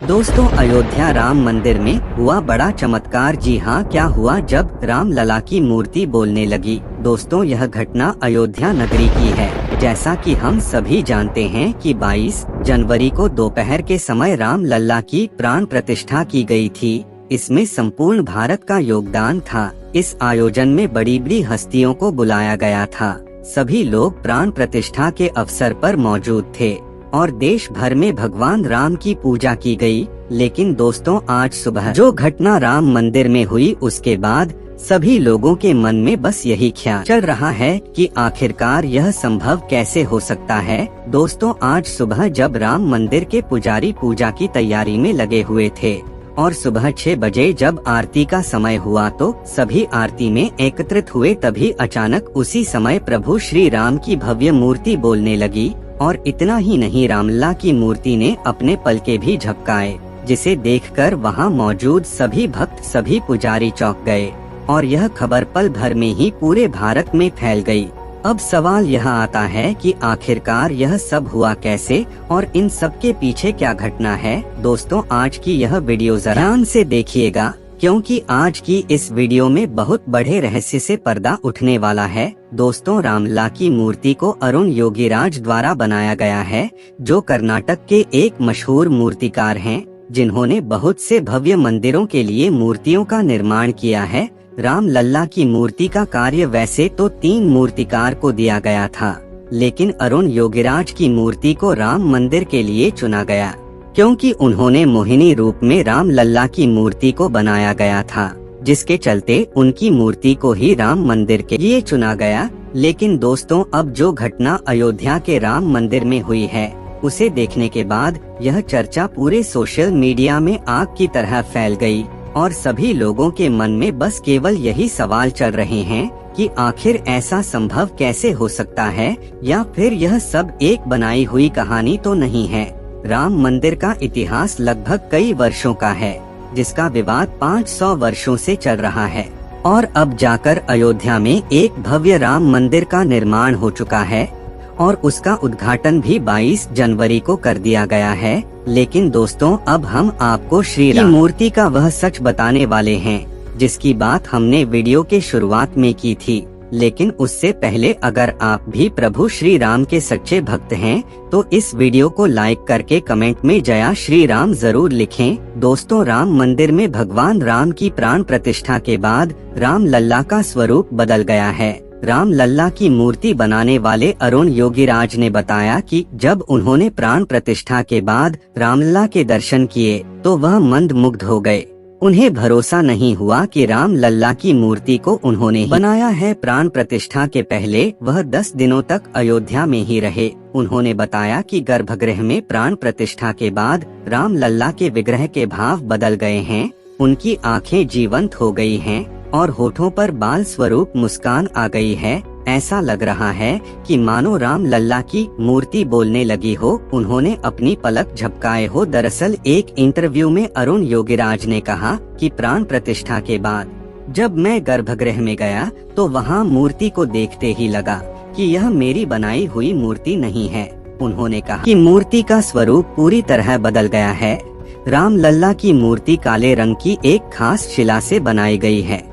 दोस्तों, अयोध्या राम मंदिर में हुआ बड़ा चमत्कार। जी हाँ, क्या हुआ जब राम लला की मूर्ति बोलने लगी। दोस्तों, यह घटना अयोध्या नगरी की है। जैसा कि हम सभी जानते हैं कि 22 जनवरी को दोपहर के समय राम लल्ला की प्राण प्रतिष्ठा की गई थी। इसमें संपूर्ण भारत का योगदान था। इस आयोजन में बड़ी बड़ी हस्तियों को बुलाया गया था। सभी लोग प्राण प्रतिष्ठा के अवसर पर मौजूद थे और देश भर में भगवान राम की पूजा की गई। लेकिन दोस्तों, आज सुबह जो घटना राम मंदिर में हुई, उसके बाद सभी लोगों के मन में बस यही ख्याल चल रहा है कि आखिरकार यह संभव कैसे हो सकता है। दोस्तों, आज सुबह जब राम मंदिर के पुजारी पूजा की तैयारी में लगे हुए थे और सुबह 6 बजे जब आरती का समय हुआ तो सभी आरती में एकत्रित हुए, तभी अचानक उसी समय प्रभु श्री राम की भव्य मूर्ति बोलने लगी। और इतना ही नहीं, रामलला की मूर्ति ने अपने पलके भी झपकाए, जिसे देखकर वहां मौजूद सभी भक्त, सभी पुजारी चौंक गए और यह खबर पल भर में ही पूरे भारत में फैल गई। अब सवाल यह आता है कि आखिरकार यह सब हुआ कैसे और इन सब के पीछे क्या घटना है। दोस्तों, आज की यह वीडियो जरा ध्यान से देखिएगा, क्योंकि आज की इस वीडियो में बहुत बड़े रहस्य से पर्दा उठने वाला है। दोस्तों, रामलला की मूर्ति को अरुण योगीराज द्वारा बनाया गया है, जो कर्नाटक के एक मशहूर मूर्तिकार हैं, जिन्होंने बहुत से भव्य मंदिरों के लिए मूर्तियों का निर्माण किया है। राम लल्ला की मूर्ति का कार्य वैसे तो 3 मूर्तिकार को दिया गया था, लेकिन अरुण योगीराज की मूर्ति को राम मंदिर के लिए चुना गया, क्योंकि उन्होंने मोहिनी रूप में राम लल्ला की मूर्ति को बनाया गया था, जिसके चलते उनकी मूर्ति को ही राम मंदिर के लिए चुना गया। लेकिन दोस्तों, अब जो घटना अयोध्या के राम मंदिर में हुई है, उसे देखने के बाद यह चर्चा पूरे सोशल मीडिया में आग की तरह फैल गई और सभी लोगों के मन में बस केवल यही सवाल चल रहे हैं कि आखिर ऐसा संभव कैसे हो सकता है, या फिर यह सब एक बनाई हुई कहानी तो नहीं है। राम मंदिर का इतिहास लगभग कई वर्षों का है, जिसका विवाद 500 वर्षों से चल रहा है और अब जाकर अयोध्या में एक भव्य राम मंदिर का निर्माण हो चुका है और उसका उद्घाटन भी 22 जनवरी को कर दिया गया है। लेकिन दोस्तों, अब हम आपको श्री राम की मूर्ति का वह सच बताने वाले हैं, जिसकी बात हमने वीडियो के शुरुआत में की थी। लेकिन उससे पहले अगर आप भी प्रभु श्री राम के सच्चे भक्त हैं, तो इस वीडियो को लाइक करके कमेंट में जय श्री राम जरूर लिखें। दोस्तों, राम मंदिर में भगवान राम की प्राण प्रतिष्ठा के बाद राम लल्ला का स्वरूप बदल गया है। राम लल्ला की मूर्ति बनाने वाले अरुण योगीराज ने बताया कि जब उन्होंने प्राण प्रतिष्ठा के बाद रामलला के दर्शन किए तो वह मंत्रमुग्ध हो गए। उन्हें भरोसा नहीं हुआ कि राम लल्ला की मूर्ति को उन्होंने बनाया है। प्राण प्रतिष्ठा के पहले वह 10 दिनों तक अयोध्या में ही रहे। उन्होंने बताया कि गर्भगृह में प्राण प्रतिष्ठा के बाद राम लल्ला के विग्रह के भाव बदल गए हैं। उनकी आंखें जीवंत हो गई हैं और होठों पर बाल स्वरूप मुस्कान आ गई है। ऐसा लग रहा है कि मानो राम लल्ला की मूर्ति बोलने लगी हो, उन्होंने अपनी पलक झपकाए हो। दरअसल एक इंटरव्यू में अरुण योगीराज ने कहा कि प्राण प्रतिष्ठा के बाद जब मैं गर्भगृह में गया तो वहां मूर्ति को देखते ही लगा कि यह मेरी बनाई हुई मूर्ति नहीं है। उन्होंने कहा कि मूर्ति का स्वरूप पूरी तरह बदल गया है। राम लल्ला की मूर्ति काले रंग की एक खास शिला से बनाई गई है।